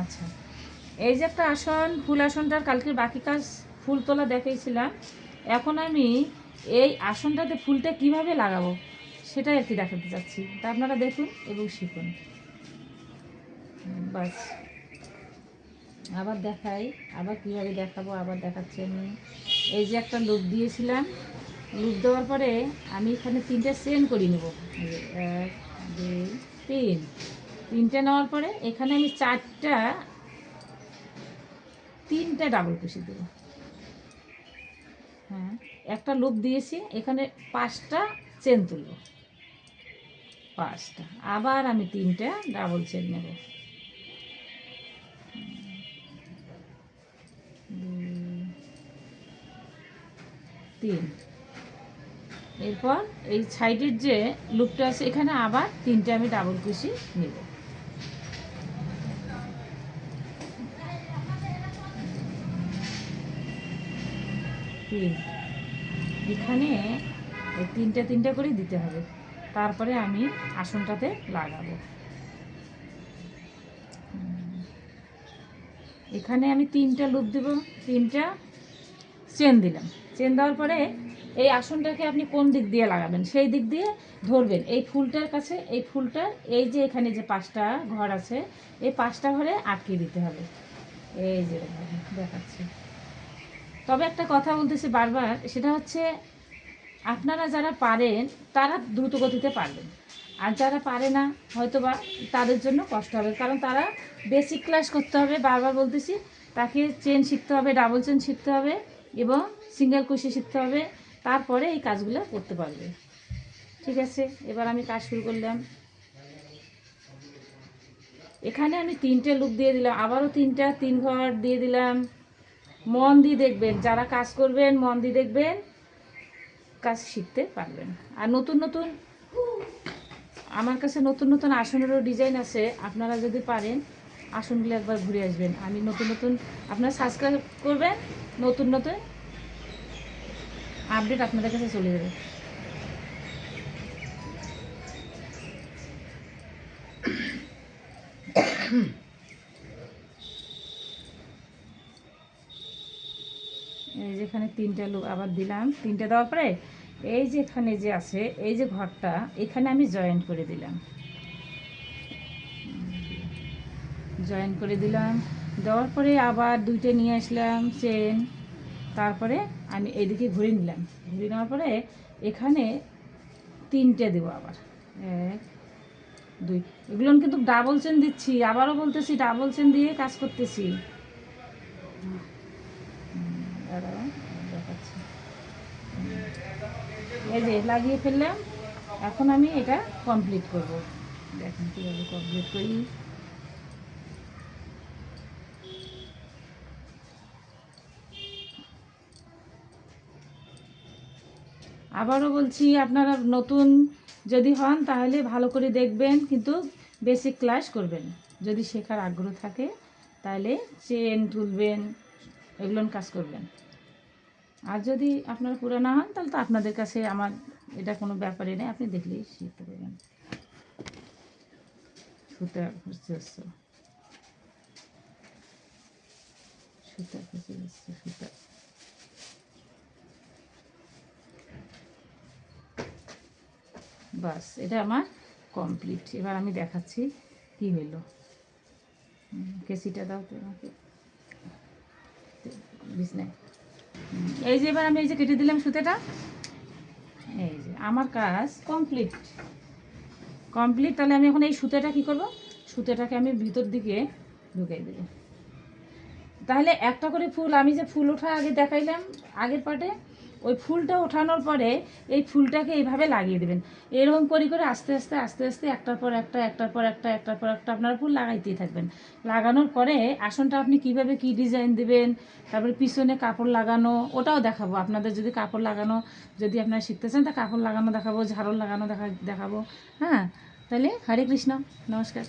আচ্ছা, এই যে একটা আসন, ফুল আসনটার কালকে বাকি কাজ ফুল তোলা দেখিয়েছিলাম। এখন আমি এই আসনটাতে ফুলটা কিভাবে লাগাবো সেটাই আর কি দেখাতে চাচ্ছি। তা আপনারা দেখুন এবং শিখুন। বাস, আবার দেখাই, আবার কীভাবে দেখাবো আবার দেখাচ্ছি আমি। এই যে একটা লুপ দিয়েছিলাম, লুপ দেওয়ার পরে আমি এখানে 3টে চেন করে নেব। 1 2 3, 3টে নেওয়ার পরে এখানে আমি 3টে ডাবল কুশি দেবো। হ্যাঁ, একটা লুপ দিয়েছি, এখানে 5টা চেন তুলব, 5টা, আবার আমি 3টে ডাবল চেন নেব। 2 3, এরপর এই সাইডের যে লুপটা আছে এখানে আবার 3টে আমি ডাবল কুশি নেব। 3, এখানে এই 3টে করে দিতে হবে, তারপরে আমি আসনটাতে লাগাবো। এখানে আমি 3টে লুপ দেব, 3টা চেন দিলাম। চেন দেওয়ার পরে এই আসনটাকে আপনি কোন দিক দিয়ে লাগাবেন সেই দিক দিয়ে ধরবেন। এই ফুলটার কাছে, এই ফুলটার এই যে এখানে যে 5টা ঘর আছে, এই 5টা ঘরে আটকে দিতে হবে। এই যে দেখাচ্ছি। তবে একটা কথা বলতেছি বারবার, সেটা হচ্ছে আপনারা যারা পারেন তারা দ্রুত গতিতে পারবেন, আর যারা পারে না হয়তো বা তাদের জন্য কষ্ট হবে, কারণ তারা বেসিক ক্লাস করতে হবে। বারবার বলতেছি, তাকে চেন শিখতে হবে, ডাবল চেন শিখতে হবে এবং সিঙ্গেল কুশি শিখতে হবে, তারপরে এই কাজগুলো করতে পারবে। ঠিক আছে, এবার আমি কাজ শুরু করলাম। এখানে আমি 3টে লুপ দিয়ে দিলাম, আবারও 3 ঘর দিয়ে দিলাম। মন দিয়ে দেখবেন, যারা কাজ করবেন মন দিয়ে দেখবেন, কাজ শিখতে পারবেন। আর নতুন নতুন আমার কাছে নতুন নতুন আসনেরও ডিজাইন আছে, আপনারা যদি পারেন আসনগুলো একবার ঘুরে আসবেন। আমি নতুন নতুন, আপনারা সাবস্ক্রাইব করবেন, নতুন নতুন আপডেট আপনাদের কাছে চলে যাবে। এই যেখানে 3টে লুপ আবার দিলাম, 3টে দেওয়ার পরে এই যে এখানে যে আছে এই যে ঘরটা, এখানে আমি জয়েন করে দিলাম, জয়েন করে দিলাম। দেওয়ার পরে আবার 2টে নিয়ে আসলাম চেন, তারপরে আমি এইদিকে ঘুরে নিলাম। ঘুরে নেওয়ার পরে এখানে 3টে দেবো আবার, 1 2, এগুলো কিন্তু ডাবল চেন দিচ্ছি, আবারও বলতেছি ডাবল চেন দিয়ে কাজ করতেছি। দেখাচ্ছি, এই যে লাগিয়ে ফেললাম। এখন আমি এটা কমপ্লিট করব, দেখুন কীভাবে কমপ্লিট করি। আবারও বলছি, আপনারা নতুন যদি হন তাহলে ভালো করে দেখবেন, কিন্তু বেসিক ক্লাস করবেন। যদি শেখার আগ্রহ থাকে তাহলে চেন তুলবেন, এগুলো কাজ করবেন। আর যদি আপনারা পুরানো হন তাহলে তো আপনাদের কাছে আমার এটা কোনো ব্যাপারই নেই, আপনি দেখলেই শিখতে পারবেন। সুতা খুঁজতে হচ্ছে, সুতা খুঁজতে হচ্ছে, সুতা। বাস, এটা আমার কমপ্লিট। এবার আমি দেখাচ্ছি কি হলো। কেসিটা দাও তো আমাকে, বিছনায়। এই যে এবার আমি এই যে কেটে দিলাম সুতাটা, এই যে আমার কাজ কমপ্লিট। কমপ্লিট, তাহলে আমি এখন এই সুতাটা কী করব, সুতাটাকে আমি ভিতর দিকে ঢুকিয়ে দেবো। তাহলে একটা করে ফুল, আমি যে ফুল ওঠা আগে দেখাইলাম আগের পার্টে, ওই ফুলটা ওঠানোর পরে এই ফুলটাকে এইভাবে লাগিয়ে দেবেন। এরকম করে করে আস্তে আস্তে আস্তে আস্তে একটার পর একটা, একটার পর একটা, একটার পর একটা আপনারা ফুল লাগাইতেই থাকবেন। লাগানোর পরে আসনটা আপনি কিভাবে কি ডিজাইন দেবেন, তারপরে পিছনে কাপড় লাগানো ওটাও দেখাবো আপনাদের। যদি কাপড় লাগানো যদি আপনারা শিখতে চান তা কাপড় লাগানো দেখাবো, ঝাড়ল লাগানো দেখাবো। হ্যাঁ, তাহলে হরে কৃষ্ণ, নমস্কার।